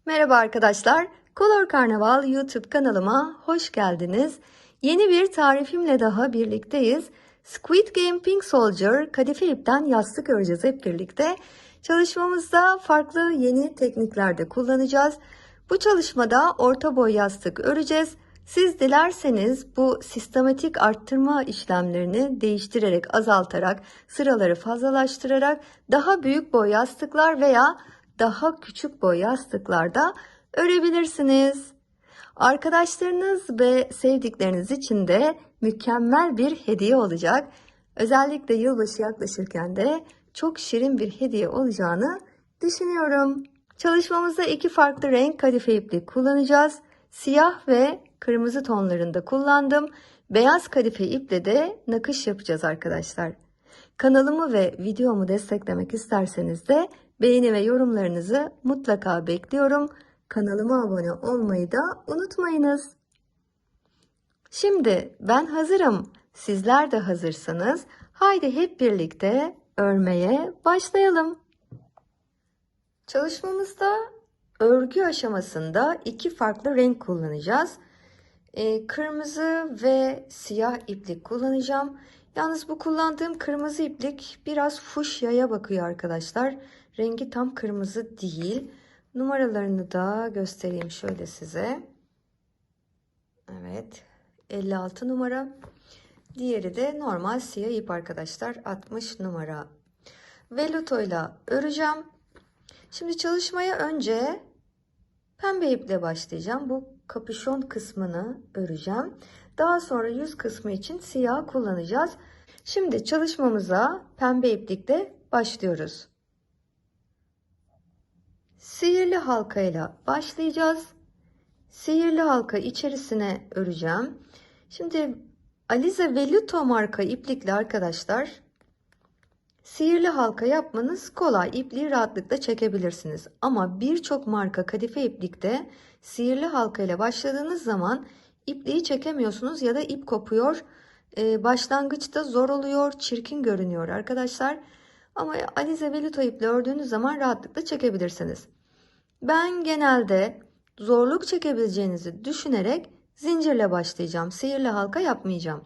Merhaba arkadaşlar, Color Karnaval YouTube kanalıma hoş geldiniz. Yeni bir tarifimle daha birlikteyiz. Squid Game Pink Soldier kadife ipten yastık öreceğiz hep birlikte. Çalışmamızda farklı yeni tekniklerde kullanacağız. Bu çalışmada orta boy yastık öreceğiz. Siz dilerseniz bu sistematik arttırma işlemlerini değiştirerek, azaltarak, sıraları fazlalaştırarak daha büyük boy yastıklar veya daha küçük boy yastıklarda örebilirsiniz. Arkadaşlarınız ve sevdikleriniz için de mükemmel bir hediye olacak. Özellikle yılbaşı yaklaşırken de çok şirin bir hediye olacağını düşünüyorum. Çalışmamızda iki farklı renk kadife iplik kullanacağız. Siyah ve kırmızı tonlarında kullandım. Beyaz kadife iple de nakış yapacağız arkadaşlar. Kanalımı ve videomu desteklemek isterseniz de beğeni ve yorumlarınızı mutlaka bekliyorum. Kanalıma abone olmayı da unutmayınız. Şimdi ben hazırım. Sizler de hazırsanız haydi hep birlikte örmeye başlayalım. Çalışmamızda örgü aşamasında iki farklı renk kullanacağız. Kırmızı ve siyah iplik kullanacağım. Yalnız bu kullandığım kırmızı iplik biraz fuşyaya bakıyor arkadaşlar. Rengi tam kırmızı değil. Numaralarını da göstereyim şöyle size. Evet, 56 numara. Diğeri de normal siyah ip arkadaşlar, 60 numara. Veluto ile öreceğim. Şimdi çalışmaya önce pembe iple başlayacağım. Bu kapüşon kısmını öreceğim. Daha sonra yüz kısmı için siyah kullanacağız. Şimdi çalışmamıza pembe iplikle başlıyoruz. Sihirli halka ile başlayacağız. Sihirli halka içerisine öreceğim. Şimdi Alize Velluto marka iplikle arkadaşlar sihirli halka yapmanız kolay. İpliği rahatlıkla çekebilirsiniz. Ama birçok marka kadife iplikte sihirli halka ile başladığınız zaman ipliği çekemiyorsunuz ya da ip kopuyor. Başlangıçta zor oluyor, çirkin görünüyor arkadaşlar. Ama Alize Velluto iple ördüğünüz zaman rahatlıkla çekebilirsiniz. Ben genelde zorluk çekebileceğinizi düşünerek zincirle başlayacağım. Sihirli halka yapmayacağım.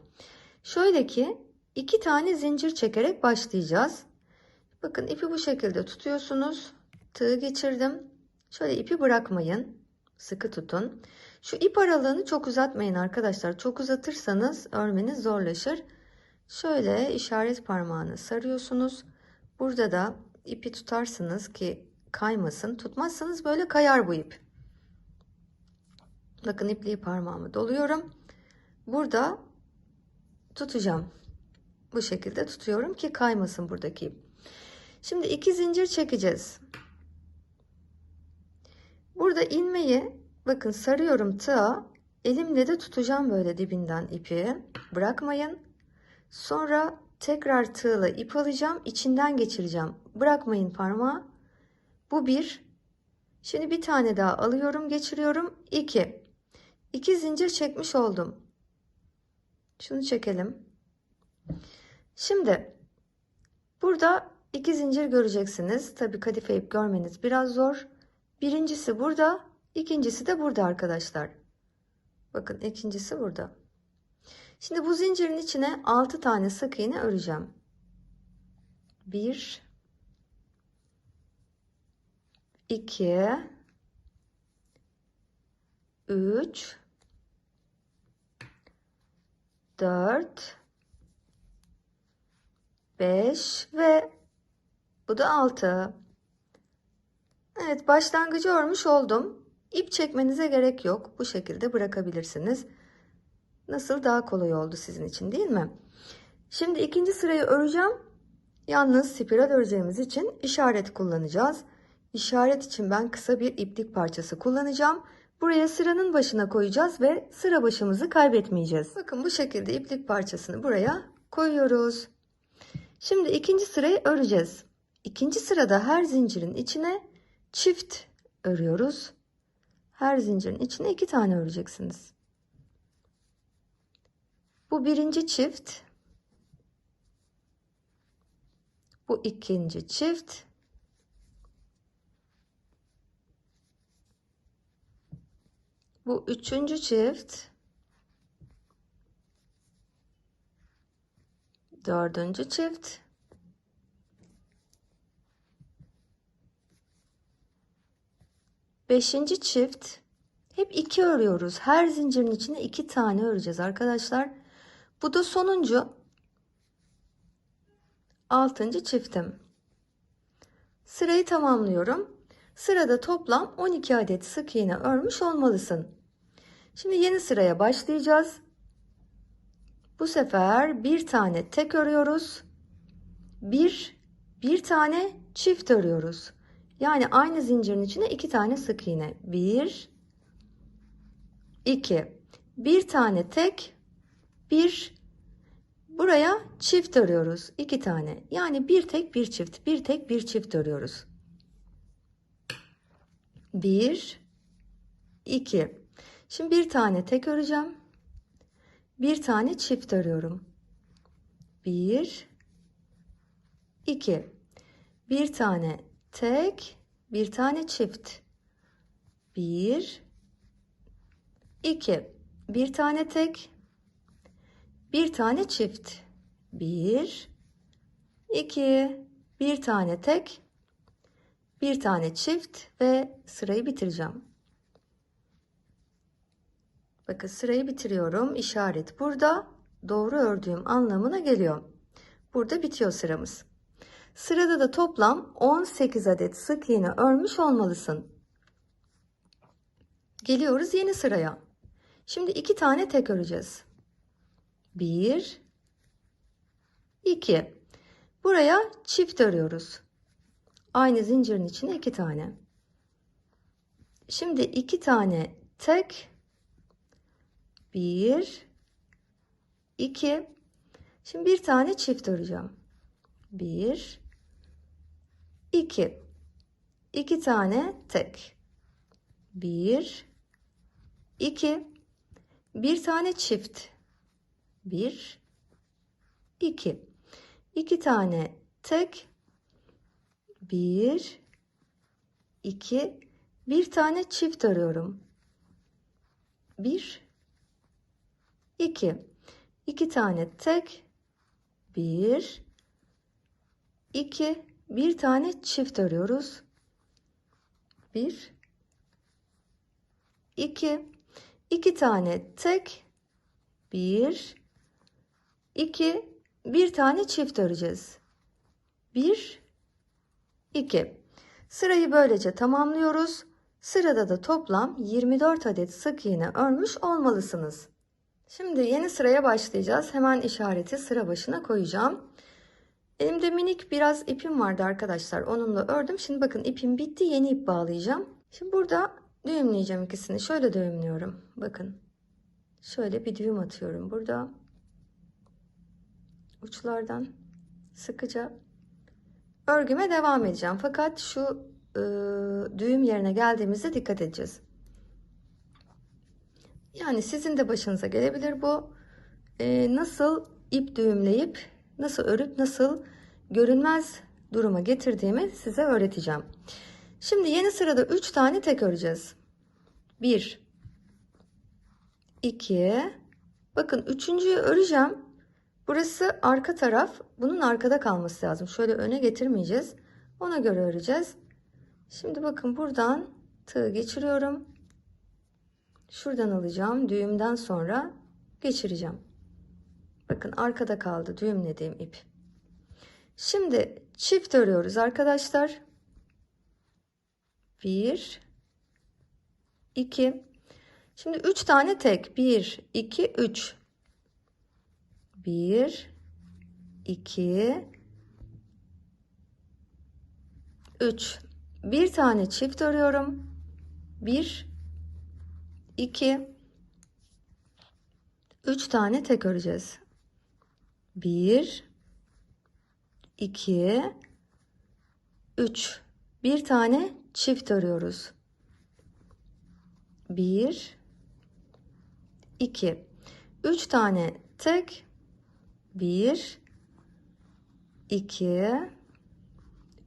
Şöyle ki 2 tane zincir çekerek başlayacağız. Bakın ipi bu şekilde tutuyorsunuz. Tığı geçirdim. Şöyle ipi bırakmayın. Sıkı tutun. Şu ip aralığını çok uzatmayın arkadaşlar. Çok uzatırsanız örmeniz zorlaşır. Şöyle işaret parmağını sarıyorsunuz. Burada da ipi tutarsınız ki kaymasın. Tutmazsanız böyle kayar bu ip. Bakın ipliği parmağımı doluyorum. Burada tutacağım. Bu şekilde tutuyorum ki kaymasın buradaki ip. Şimdi 2 zincir çekeceğiz. Burada ilmeği bakın sarıyorum tığa. Elimle de tutacağım böyle dibinden ipi. Bırakmayın. Sonra tekrar tığla ip alacağım. İçinden geçireceğim. Bırakmayın parmağı. Bu bir. Şimdi bir tane daha alıyorum, geçiriyorum. 2. 2 zincir çekmiş oldum. Şunu çekelim. Şimdi burada 2 zincir göreceksiniz. Tabii kadife ip görmeniz biraz zor. Birincisi burada, ikincisi de burada arkadaşlar. Bakın ikincisi burada. Şimdi bu zincirin içine 6 tane sık iğne öreceğim. 1 2 3 4 5 ve bu da 6. Evet, başlangıcı örmüş oldum. İp çekmenize gerek yok. Bu şekilde bırakabilirsiniz. Nasıl, daha kolay oldu sizin için değil mi? Şimdi ikinci sırayı öreceğim. Yalnız spiral öreceğimiz için işaret kullanacağız. İşaret için ben kısa bir iplik parçası kullanacağım. Buraya sıranın başına koyacağız ve sıra başımızı kaybetmeyeceğiz. Bakın bu şekilde iplik parçasını buraya koyuyoruz. Şimdi ikinci sırayı öreceğiz. İkinci sırada her zincirin içine çift örüyoruz. Her zincirin içine 2 tane öreceksiniz. Bu birinci çift. Bu ikinci çift. Bu üçüncü çift. Dördüncü çift. Beşinci çift. Hep 2 örüyoruz. Her zincirin içine 2 tane öreceğiz arkadaşlar. Bu da sonuncu. Altıncı çiftim. Sırayı tamamlıyorum. Sırada toplam 12 adet sık iğne örmüş olmalısın. Şimdi yeni sıraya başlayacağız. Bu sefer bir tane tek örüyoruz. Bir tane çift örüyoruz. Yani aynı zincirin içine 2 tane sık iğne. 1 2 bir tane tek, bir, buraya çift örüyoruz. 2 tane. Yani bir tek bir çift, bir tek bir çift örüyoruz. 1 2. Şimdi bir tane tek öreceğim. Bir tane çift örüyorum. 1 2. Bir tane tek, bir tane çift. 1 2. Bir tane tek, bir tane çift. 1 2. Bir tane tek, bir tane çift ve sırayı bitireceğim. Bakın sırayı bitiriyorum. İşaret burada. Doğru ördüğüm anlamına geliyor. Burada bitiyor sıramız. Sırada da toplam 18 adet sık iğne örmüş olmalısın. Geliyoruz yeni sıraya. Şimdi 2 tane tek öreceğiz. 1 2. Buraya çift örüyoruz. Aynı zincirin içine 2 tane. Şimdi 2 tane tek, 1 2. Şimdi bir tane çift öreceğim. 1 2. 2 tane tek. 1 2. Bir tane çift. 1 2. 2 tane tek. 1 2. Bir tane çift örüyorum. 1 2. 2 tane tek. 1 2. Bir tane çift örüyoruz. 1 2. 2 tane tek. 1 2. Bir tane çift öreceğiz. 1 2. Sırayı böylece tamamlıyoruz. Sırada da toplam 24 adet sık iğne örmüş olmalısınız. Şimdi yeni sıraya başlayacağız. Hemen işareti sıra başına koyacağım. Elimde minik biraz ipim vardı arkadaşlar. Onunla ördüm. Şimdi bakın ipim bitti. Yeni ip bağlayacağım. Şimdi burada düğümleyeceğim ikisini. Şöyle düğümlüyorum. Bakın. Şöyle bir düğüm atıyorum burada. Uçlardan sıkıca örgüme devam edeceğim. Fakat şu düğüm yerine geldiğimizde dikkat edeceğiz. Yani sizin de başınıza gelebilir bu. Nasıl ip düğümleyip, nasıl örüp, nasıl görünmez duruma getirdiğimi size öğreteceğim. Şimdi yeni sırada 3 tane tek öreceğiz. 1 2. Bakın üçüncüyü öreceğim. Burası arka taraf. Bunun arkada kalması lazım. Şöyle öne getirmeyeceğiz. Ona göre öreceğiz. Şimdi bakın buradan tığ geçiriyorum. Şuradan alacağım. Düğümden sonra geçireceğim. Bakın arkada kaldı düğümlediğim ip. Şimdi çift örüyoruz arkadaşlar. 1 2. Şimdi 3 tane tek. 1 2 3. 1 2 3. Bir tane çift örüyorum. 1 2 3 tane tek öreceğiz. 1 2 3. Bir tane çift örüyoruz. 1 2 3 tane tek. 1 2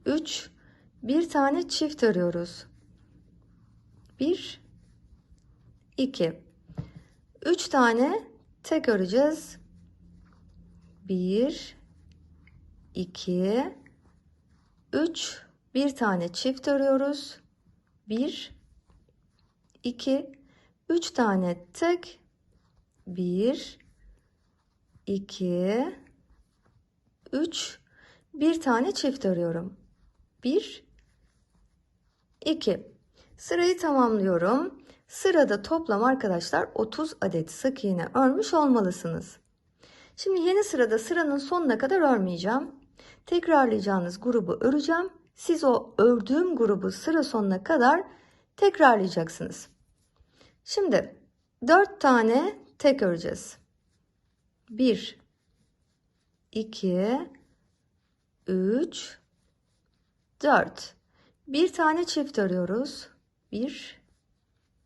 3. Bir tane çift örüyoruz. 1 2. 3 tane tek öreceğiz. 1, 2, 3. Bir tane çift örüyoruz. 1, 2, 3 tane tek. 1, 2, 3. Bir tane çift örüyorum. 1, 2. Sırayı tamamlıyorum. Sırada toplam arkadaşlar 30 adet sık iğne örmüş olmalısınız. Şimdi yeni sırada sıranın sonuna kadar örmeyeceğim. Tekrarlayacağınız grubu öreceğim. Siz o ördüğüm grubu sıra sonuna kadar tekrarlayacaksınız. Şimdi 4 tane tek öreceğiz. 1, 2, 3, 4. Bir tane çift örüyoruz. 1,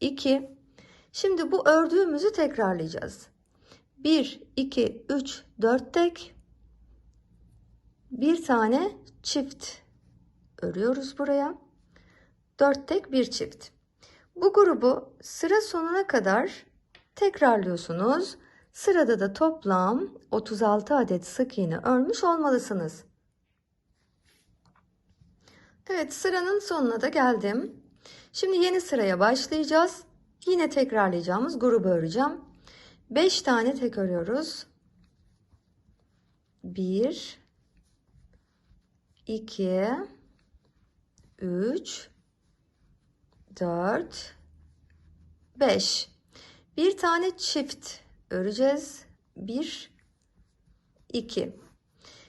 2. Şimdi bu ördüğümüzü tekrarlayacağız. 1, 2, 3, 4 tek. Bir tane çift örüyoruz buraya. 4 tek bir çift. Bu grubu sıra sonuna kadar tekrarlıyorsunuz. Sırada da toplam 36 adet sık iğne örmüş olmalısınız. Evet, sıranın sonuna da geldim. Şimdi yeni sıraya başlayacağız. Yine tekrarlayacağımız grubu öreceğim. 5 tane tek örüyoruz. 1, 2, 3, 4, 5. Bir tane çift öreceğiz. 1, 2.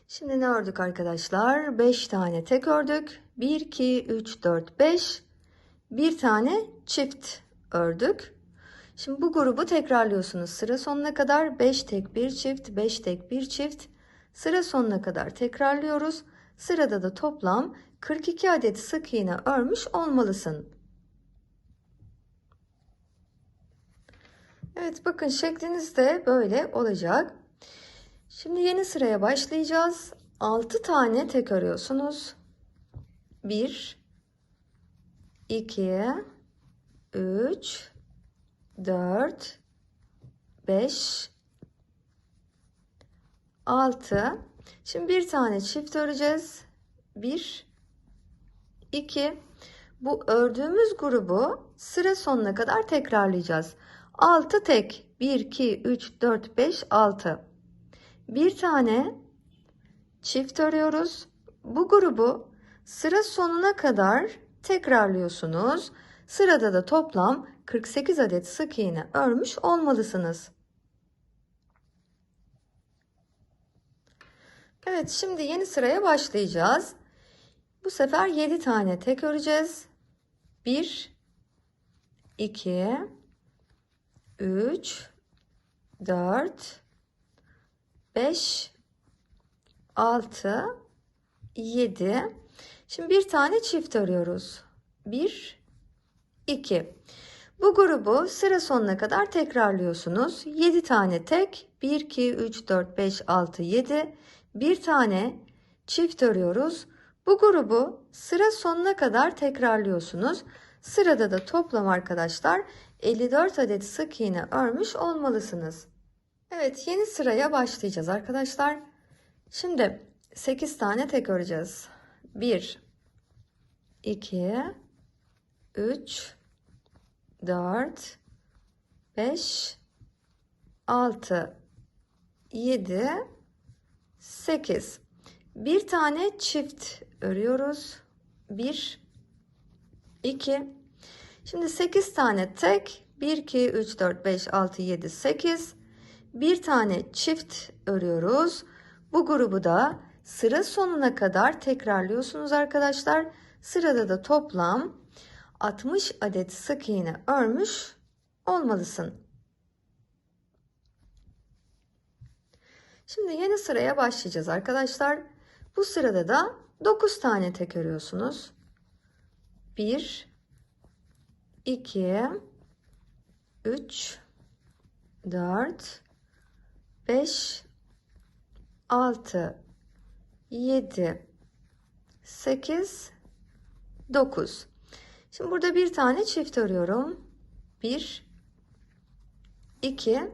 Şimdi ne ördük arkadaşlar? 5 tane tek ördük. 1, 2, 3, 4, 5. Bir tane çift ördük. Şimdi bu grubu tekrarlıyorsunuz. Sıra sonuna kadar 5 tek bir çift, 5 tek bir çift. Sıra sonuna kadar tekrarlıyoruz. Sırada da toplam 42 adet sık iğne örmüş olmalısın. Evet, bakın şekliniz de böyle olacak. Şimdi yeni sıraya başlayacağız. 6 tane tek örüyorsunuz. 1, 2, 3, 4, 5, 6. Şimdi bir tane çift öreceğiz. 1, 2. Bu ördüğümüz grubu sıra sonuna kadar tekrarlayacağız. 6 tek. 1, 2, 3, 4, 5, 6. Bir tane çift örüyoruz. Bu grubu sıra sonuna kadar tekrarlıyorsunuz. Sırada da toplam 48 adet sık iğne örmüş olmalısınız. Evet, şimdi yeni sıraya başlayacağız. Bu sefer 7 tane tek öreceğiz. 1, 2, 3, 4, 5, 6, 7. Şimdi bir tane çift örüyoruz. 1, 2. Bu grubu sıra sonuna kadar tekrarlıyorsunuz. 7 tane tek. 1, 2, 3, 4, 5, 6, 7. Bir tane çift örüyoruz. Bu grubu sıra sonuna kadar tekrarlıyorsunuz. Sırada da toplam arkadaşlar 54 adet sık iğne örmüş olmalısınız. Evet, yeni sıraya başlayacağız arkadaşlar. Şimdi 8 tane tek öreceğiz. 1, 2, 3, 4, 5, 6, 7, 8. Bir tane çift örüyoruz. 1, 2. Şimdi 8 tane tek. 1, 2, 3, 4, 5, 6, 7, 8. Bir tane çift örüyoruz. Bu grubu da sıra sonuna kadar tekrarlıyorsunuz arkadaşlar. Sırada da toplam 60 adet sık iğne örmüş olmalısın. Şimdi yeni sıraya başlayacağız arkadaşlar. Bu sırada da 9 tane tek örüyorsunuz. 1, 2, 3, 4, 5, 6, 7, 8, 9. Şimdi burada bir tane çift örüyorum. 1, 2,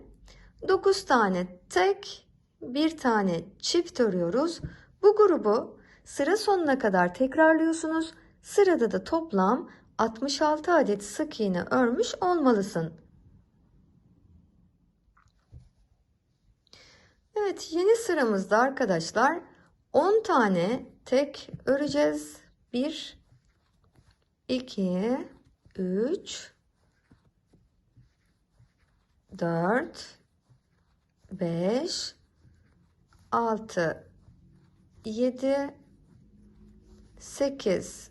9 tane tek, bir tane çift örüyoruz. Bu grubu sıra sonuna kadar tekrarlıyorsunuz. Sırada da toplam 66 adet sık iğne örmüş olmalısın. Evet, yeni sıramızda arkadaşlar 10 tane tek öreceğiz. 1, 2, 3, 4, 5, 6, 7, 8,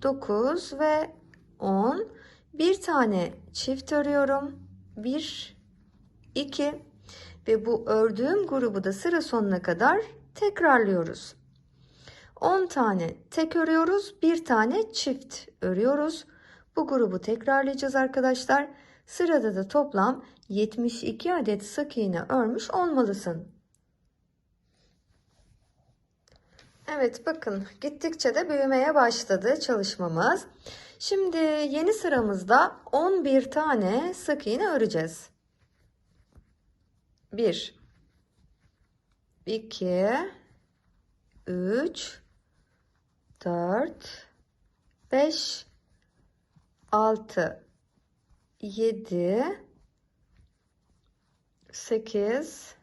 9 ve 10. Bir tane çift örüyorum. 1, 2 ve bu ördüğüm grubu da sıra sonuna kadar tekrarlıyoruz. 10 tane tek örüyoruz. Bir tane çift örüyoruz. Bu grubu tekrarlayacağız arkadaşlar. Sırada da toplam 72 adet sık iğne örmüş olmalısın. Evet, bakın gittikçe de büyümeye başladı çalışmamız. Şimdi yeni sıramızda 11 tane sık iğne öreceğiz. 1, 2, 3, 4, 5, 6, 7, 8,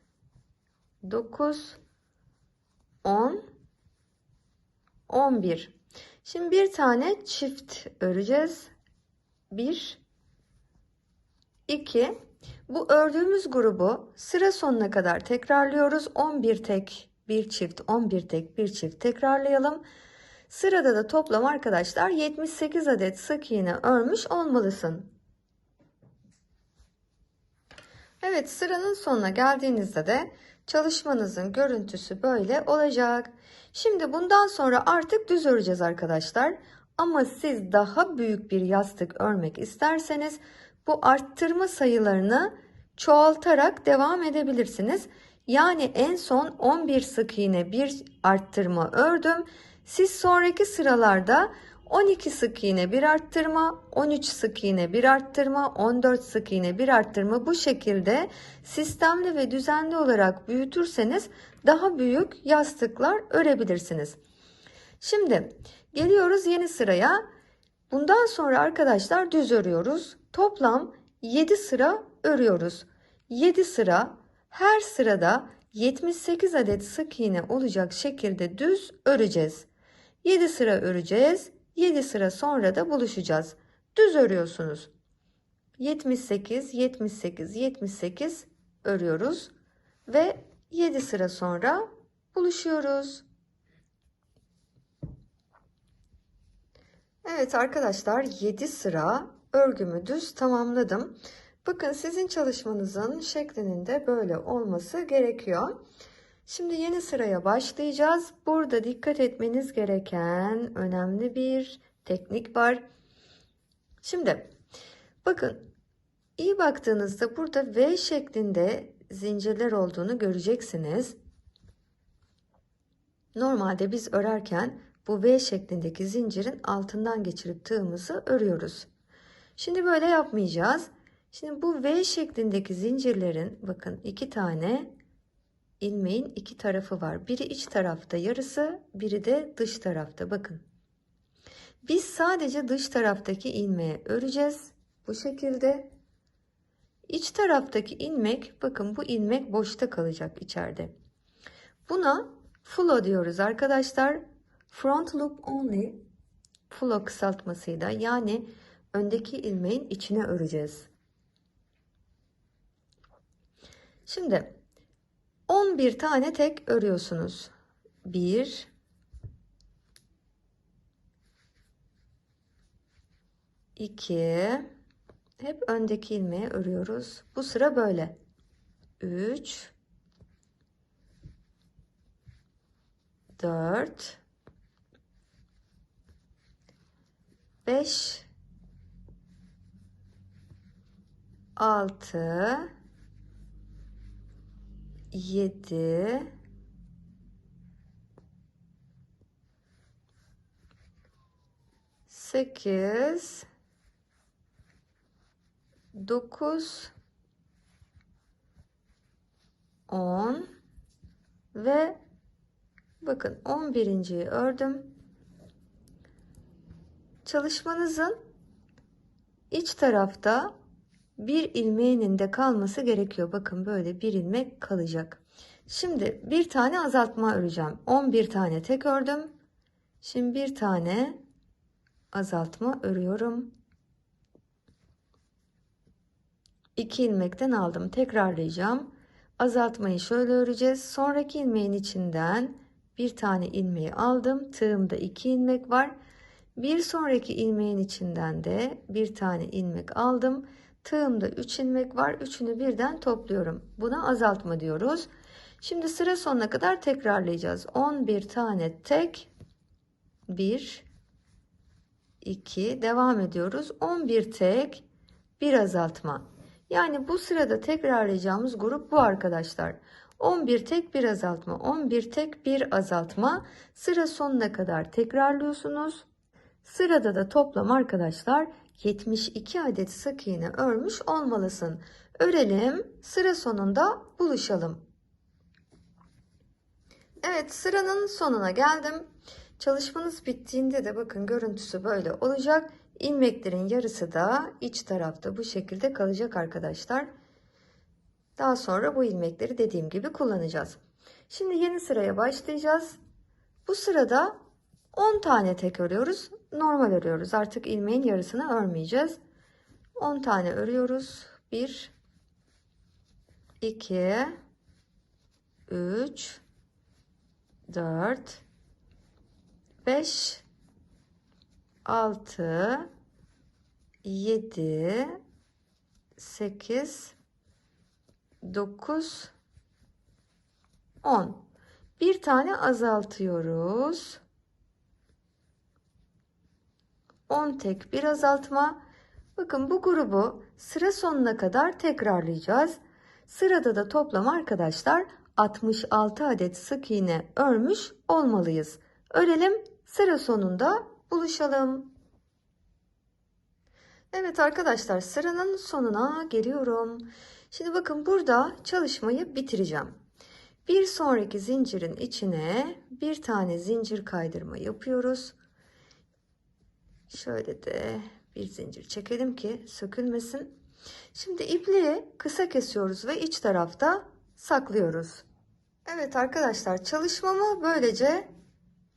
9, 10, 11. Şimdi bir tane çift öreceğiz. 1, 2. Bu ördüğümüz grubu sıra sonuna kadar tekrarlıyoruz. 11 tek, bir çift, 11 tek, bir çift tekrarlayalım. Sırada da toplam arkadaşlar 78 adet sık iğne örmüş olmalısın. Evet, sıranın sonuna geldiğinizde de çalışmanızın görüntüsü böyle olacak. Şimdi bundan sonra artık düz öreceğiz arkadaşlar. Ama siz daha büyük bir yastık örmek isterseniz bu arttırma sayılarını çoğaltarak devam edebilirsiniz. Yani en son 11 sık iğne bir arttırma ördüm. Siz sonraki sıralarda 12 sık iğne bir arttırma, 13 sık iğne bir arttırma, 14 sık iğne bir arttırma, bu şekilde sistemli ve düzenli olarak büyütürseniz daha büyük yastıklar örebilirsiniz. Şimdi geliyoruz yeni sıraya. Bundan sonra arkadaşlar düz örüyoruz. Toplam 7 sıra örüyoruz. 7 sıra, her sırada 78 adet sık iğne olacak şekilde düz öreceğiz. 7 sıra öreceğiz. 7 sıra sonra da buluşacağız. Düz örüyorsunuz. 78, 78, 78 örüyoruz ve 7 sıra sonra buluşuyoruz. Evet arkadaşlar, 7 sıra örgümü düz tamamladım. Bakın, sizin çalışmanızın şeklinin de böyle olması gerekiyor. Şimdi yeni sıraya başlayacağız. Burada dikkat etmeniz gereken önemli bir teknik var. Şimdi bakın, iyi baktığınızda burada V şeklinde zincirler olduğunu göreceksiniz. Normalde biz örerken bu V şeklindeki zincirin altından geçirip tığımızı örüyoruz. Şimdi böyle yapmayacağız. Şimdi bu V şeklindeki zincirlerin, bakın, iki tane ilmeğin iki tarafı var. Biri iç tarafta yarısı, biri de dış tarafta. Bakın, biz sadece dış taraftaki ilmeği öreceğiz. Bu şekilde. İç taraftaki ilmek, bakın, bu ilmek boşta kalacak içeride. Buna flow diyoruz arkadaşlar. Front loop only. Flow kısaltmasıyla, yani öndeki ilmeğin içine öreceğiz. Şimdi 11 tane tek örüyorsunuz. 1, 2, hep öndeki ilmeği örüyoruz. Bu sıra böyle. 3, 4, 5, 6, 7, 8, 9 10 ve bakın 11.'yi ördüm. Çalışmanızın iç tarafta bir ilmeğinin de kalması gerekiyor. Bakın böyle bir ilmek kalacak. Şimdi bir tane azaltma öreceğim. 11 tane tek ördüm. Şimdi bir tane azaltma örüyorum. 2 ilmekten aldım. Tekrarlayacağım. Azaltmayı şöyle öreceğiz. Sonraki ilmeğin içinden bir tane ilmeği aldım. Tığımda 2 ilmek var. Bir sonraki ilmeğin içinden de bir tane ilmek aldım. Tığımda 3 ilmek var. Üçünü birden topluyorum. Buna azaltma diyoruz. Şimdi sıra sonuna kadar tekrarlayacağız. 11 tane tek, 1, 2, devam ediyoruz. 11 tek, bir azaltma. Yani bu sırada tekrarlayacağımız grup bu arkadaşlar. 11 tek bir azaltma, 11 tek bir azaltma. Sıra sonuna kadar tekrarlıyorsunuz. Sırada da toplam arkadaşlar 72 adet sık iğne örmüş olmalısın. Örelim, sıra sonunda buluşalım. Evet, sıranın sonuna geldim. Çalışmanız bittiğinde de bakın görüntüsü böyle olacak. İlmeklerin yarısı da iç tarafta bu şekilde kalacak arkadaşlar. Daha sonra bu ilmekleri dediğim gibi kullanacağız. Şimdi yeni sıraya başlayacağız. Bu sırada 10 tane tek örüyoruz. Normal örüyoruz. Artık ilmeğin yarısını örmeyeceğiz. 10 tane örüyoruz. 1, 2, 3, 4, 5, 6, 7, 8, 9, 10. Bir tane azaltıyoruz. 10 tek bir azaltma. Bakın bu grubu sıra sonuna kadar tekrarlayacağız. Sırada da toplam arkadaşlar 66 adet sık iğne örmüş olmalıyız. Örelim, sıra sonunda buluşalım. Evet arkadaşlar, sıranın sonuna geliyorum. Şimdi bakın burada çalışmayı bitireceğim. Bir sonraki zincirin içine bir tane zincir kaydırma yapıyoruz. Şöyle de bir zincir çekelim ki sökülmesin. Şimdi ipliği kısa kesiyoruz ve iç tarafta saklıyoruz. Evet arkadaşlar, çalışmamı böylece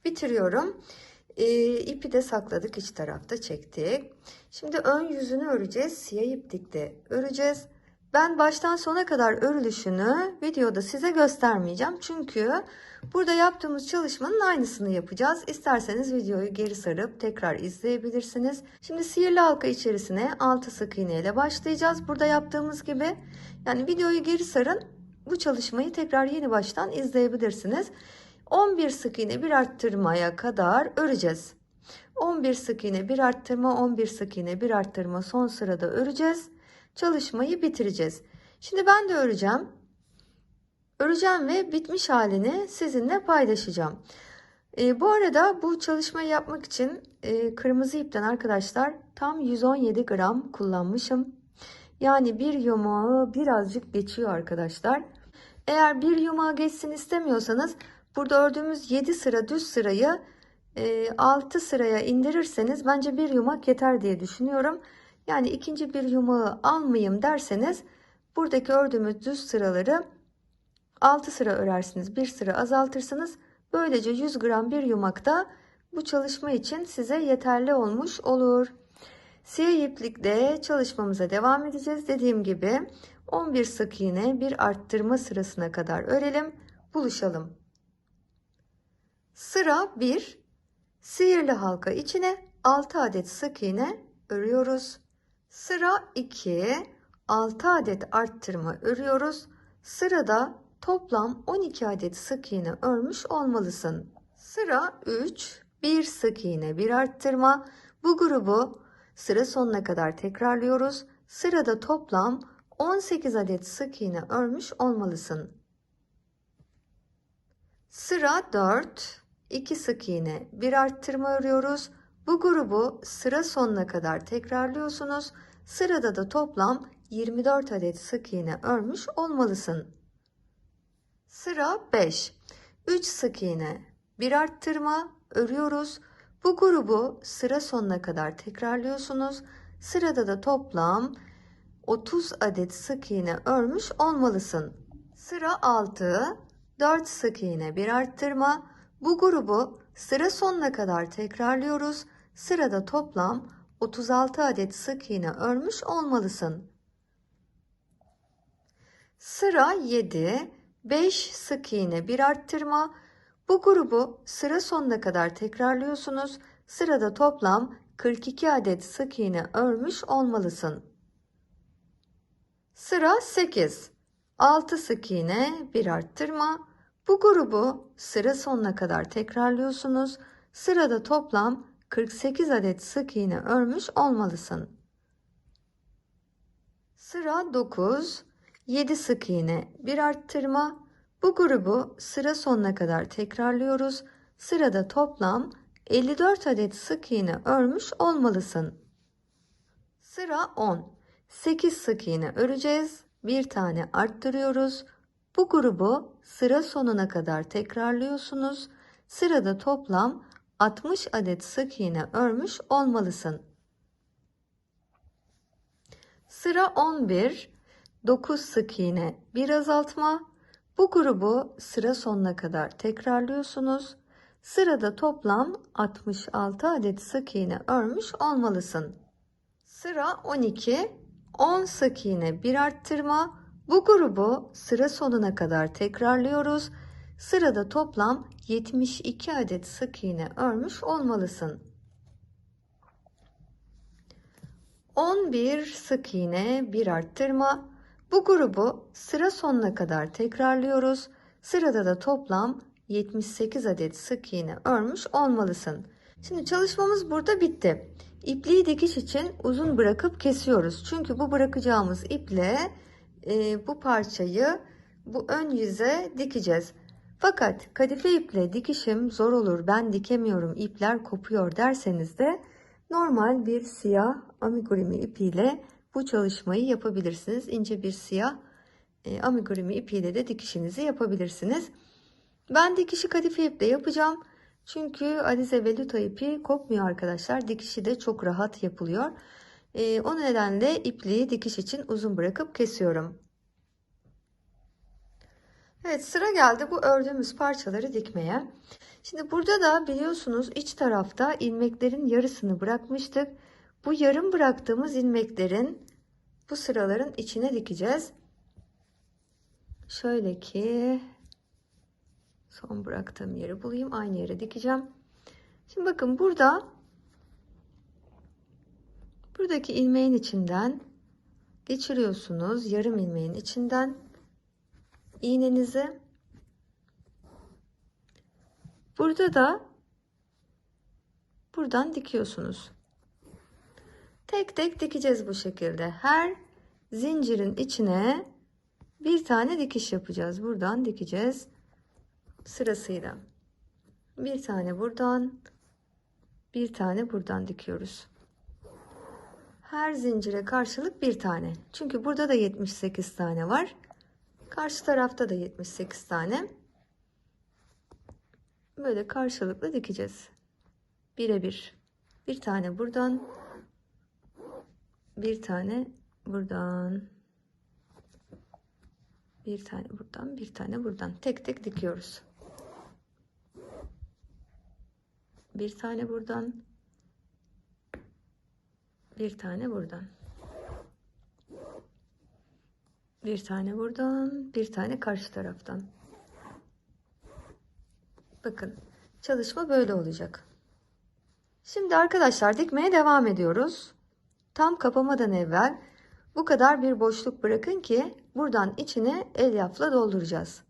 bitiriyorum. İpi de sakladık, iç tarafta çektik. Şimdi ön yüzünü öreceğiz. Siyah iplikle öreceğiz. Ben baştan sona kadar örülüşünü videoda size göstermeyeceğim. Çünkü burada yaptığımız çalışmanın aynısını yapacağız. İsterseniz videoyu geri sarıp tekrar izleyebilirsiniz. Şimdi sihirli halka içerisine 6 sık iğne ile başlayacağız. Burada yaptığımız gibi. Yani videoyu geri sarın. Bu çalışmayı tekrar yeni baştan izleyebilirsiniz. 11 sık iğne bir arttırmaya kadar öreceğiz. 11 sık iğne bir arttırma, 11 sık iğne bir arttırma, son sırada öreceğiz. Çalışmayı bitireceğiz. Şimdi ben de öreceğim. Öreceğim ve bitmiş halini sizinle paylaşacağım. Bu arada bu çalışmayı yapmak için kırmızı ipten arkadaşlar tam 117 gram kullanmışım. Yani bir yumağı birazcık geçiyor arkadaşlar. Eğer bir yumağı geçsin istemiyorsanız burada ördüğümüz 7 sıra düz sırayı 6 sıraya indirirseniz bence bir yumak yeter diye düşünüyorum. Yani ikinci bir yumağı almayayım derseniz buradaki ördüğümüz düz sıraları 6 sıra örersiniz. Bir sıra azaltırsınız. Böylece 100 gram bir yumak da bu çalışma için size yeterli olmuş olur. Siyah iplikle çalışmamıza devam edeceğiz. Dediğim gibi 11 sık iğne bir arttırma sırasına kadar örelim. Buluşalım. Sıra 1. Sihirli halka içine 6 adet sık iğne örüyoruz. Sıra 2. 6 adet arttırma örüyoruz. Sırada toplam 12 adet sık iğne örmüş olmalısın. Sıra 3. 1 sık iğne bir arttırma. Bu grubu sıra sonuna kadar tekrarlıyoruz. Sırada toplam 18 adet sık iğne örmüş olmalısın. Sıra 4. 2 sık iğne bir arttırma örüyoruz. Bu grubu sıra sonuna kadar tekrarlıyorsunuz. Sırada da toplam 24 adet sık iğne örmüş olmalısın. Sıra 5. 3 sık iğne, 1 arttırma örüyoruz. Bu grubu sıra sonuna kadar tekrarlıyorsunuz. Sırada da toplam 30 adet sık iğne örmüş olmalısın. Sıra 6. 4 sık iğne, 1 arttırma. Bu grubu sıra sonuna kadar tekrarlıyoruz. Sırada toplam 36 adet sık iğne örmüş olmalısın. Sıra 7. 5 sık iğne, 1 arttırma. Bu grubu sıra sonuna kadar tekrarlıyorsunuz. Sırada toplam 42 adet sık iğne örmüş olmalısın. Sıra 8. 6 sık iğne, 1 arttırma. Bu grubu sıra sonuna kadar tekrarlıyorsunuz. Sırada toplam 48 adet sık iğne örmüş olmalısın. Sıra 9. 7 sık iğne, 1 arttırma. Bu grubu sıra sonuna kadar tekrarlıyoruz. Sırada toplam 54 adet sık iğne örmüş olmalısın. Sıra 10. 8 sık iğne öreceğiz. Bir tane arttırıyoruz. Bu grubu sıra sonuna kadar tekrarlıyorsunuz. Sırada toplam 60 adet sık iğne örmüş olmalısın. Sıra 11. 9 sık iğne, 1 azaltma. Bu grubu sıra sonuna kadar tekrarlıyorsunuz. Sırada toplam 66 adet sık iğne örmüş olmalısın. Sıra 12. 10 sık iğne, 1 arttırma. Bu grubu sıra sonuna kadar tekrarlıyoruz. Sırada toplam 72 adet sık iğne örmüş olmalısın. 11 sık iğne, 1 arttırma. Bu grubu sıra sonuna kadar tekrarlıyoruz. Sırada da toplam 78 adet sık iğne örmüş olmalısın. Şimdi çalışmamız burada bitti. İpliği dikiş için uzun bırakıp kesiyoruz. Çünkü bu bırakacağımız iple bu parçayı bu ön yüze dikeceğiz. Fakat kadife iple dikişim zor olur, ben dikemiyorum, ipler kopuyor derseniz de normal bir siyah amigurumi ipiyle bu çalışmayı yapabilirsiniz. İnce bir siyah amigurumi ipiyle de dikişinizi yapabilirsiniz. Ben dikişi kadife iple yapacağım. Çünkü alize ve luta ipi kopmuyor arkadaşlar. Dikişi de çok rahat yapılıyor. O nedenle ipliği dikiş için uzun bırakıp kesiyorum. Evet, sıra geldi bu ördüğümüz parçaları dikmeye. Şimdi burada da biliyorsunuz iç tarafta ilmeklerin yarısını bırakmıştık. Bu yarım bıraktığımız ilmeklerin bu sıraların içine dikeceğiz. Şöyle ki son bıraktığım yeri bulayım, aynı yere dikeceğim. Şimdi bakın buradaki ilmeğin içinden geçiriyorsunuz, yarım ilmeğin içinden iğnenizi. Burada da buradan dikiyorsunuz. Tek tek dikeceğiz bu şekilde. Her zincirin içine bir tane dikiş yapacağız. Buradan dikeceğiz sırasıyla. Bir tane buradan, bir tane buradan dikiyoruz. Her zincire karşılık bir tane. Çünkü burada da 78 tane var. Karşı tarafta da 78 tane. Böyle karşılıklı dikeceğiz. Birebir. Bir tane buradan, bir tane buradan, bir tane buradan, bir tane buradan. Tek tek dikiyoruz. Bir tane buradan, bir tane buradan, bir tane buradan, bir tane karşı taraftan. Bakın, çalışma böyle olacak. Şimdi arkadaşlar dikmeye devam ediyoruz. Tam kapamadan evvel bu kadar bir boşluk bırakın ki buradan içine elyafla dolduracağız.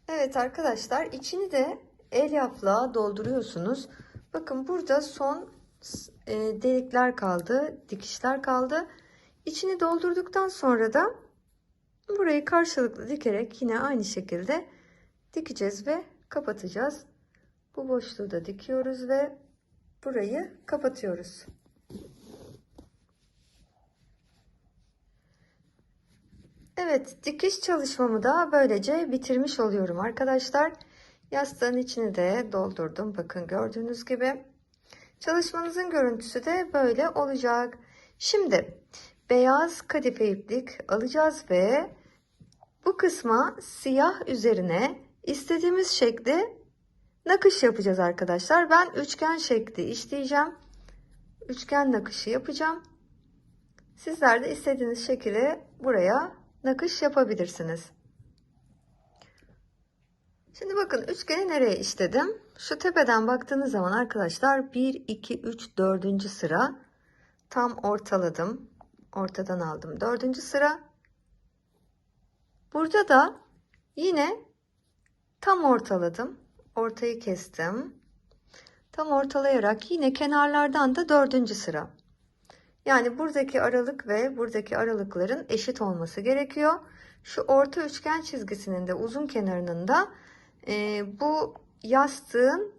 Evet arkadaşlar, içini de elyafla dolduruyorsunuz. Bakın burada son delikler kaldı, dikişler kaldı. İçini doldurduktan sonra da burayı karşılıklı dikerek yine aynı şekilde dikeceğiz ve kapatacağız. Bu boşluğu da dikiyoruz ve burayı kapatıyoruz. Evet, dikiş çalışmamı da böylece bitirmiş oluyorum arkadaşlar. Yastığın içini de doldurdum. Bakın gördüğünüz gibi. Çalışmanızın görüntüsü de böyle olacak. Şimdi beyaz kadife iplik alacağız ve bu kısma siyah üzerine istediğimiz şekli nakış yapacağız arkadaşlar. Ben üçgen şekli işleyeceğim. Üçgen nakışı yapacağım. Sizler de istediğiniz şekilde buraya nakış yapabilirsiniz. Şimdi bakın üçgeni nereye işledim? Şu tepeden baktığınız zaman arkadaşlar 1, 2, 3, 4. sıra tam ortaladım. Ortadan aldım 4. sıra. Burada da yine tam ortaladım. Ortayı kestim. Tam ortalayarak yine kenarlardan da 4. sıra. Yani buradaki aralık ve buradaki aralıkların eşit olması gerekiyor. Şu orta üçgen çizgisinin de uzun kenarının da bu yastığın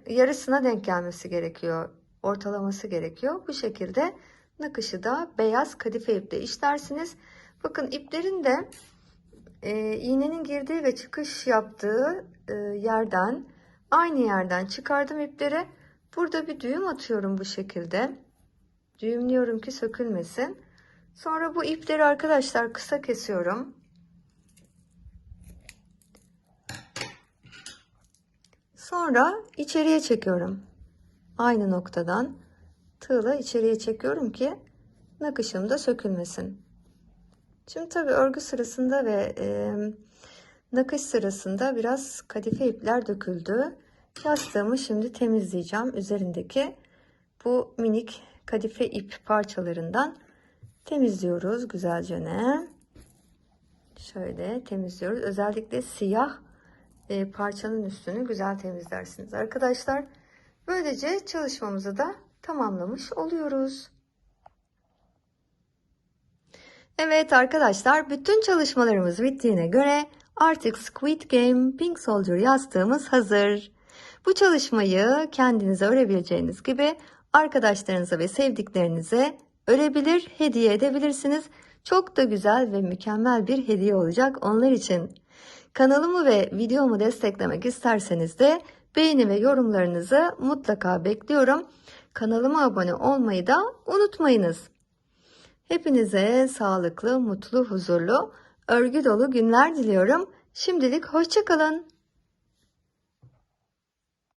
yarısına denk gelmesi gerekiyor. Ortalaması gerekiyor. Bu şekilde nakışı da beyaz kadife iple işlersiniz. Bakın iplerin de iğnenin girdiği ve çıkış yaptığı yerden, aynı yerden çıkardım ipleri. Burada bir düğüm atıyorum bu şekilde. Düğümlüyorum ki sökülmesin. Sonra bu ipleri arkadaşlar kısa kesiyorum. Sonra içeriye çekiyorum. Aynı noktadan tığla içeriye çekiyorum ki nakışım da sökülmesin. Şimdi tabii örgü sırasında ve nakış sırasında biraz kadife ipler döküldü. Yastığımı şimdi temizleyeceğim. Üzerindeki bu minik kadife ip parçalarından temizliyoruz güzelce ne. Şöyle temizliyoruz. Özellikle siyah parçanın üstünü güzel temizlersiniz arkadaşlar. Böylece çalışmamızı da tamamlamış oluyoruz. Evet arkadaşlar, bütün çalışmalarımız bittiğine göre artık Squid Game Pink Soldier yastığımız hazır. Bu çalışmayı kendinize örebileceğiniz gibi arkadaşlarınıza ve sevdiklerinize örebilir, hediye edebilirsiniz. Çok da güzel ve mükemmel bir hediye olacak onlar için. Kanalımı ve videomu desteklemek isterseniz de beğeni ve yorumlarınızı mutlaka bekliyorum. Kanalıma abone olmayı da unutmayınız. Hepinize sağlıklı, mutlu, huzurlu, örgü dolu günler diliyorum. Şimdilik hoşça kalın.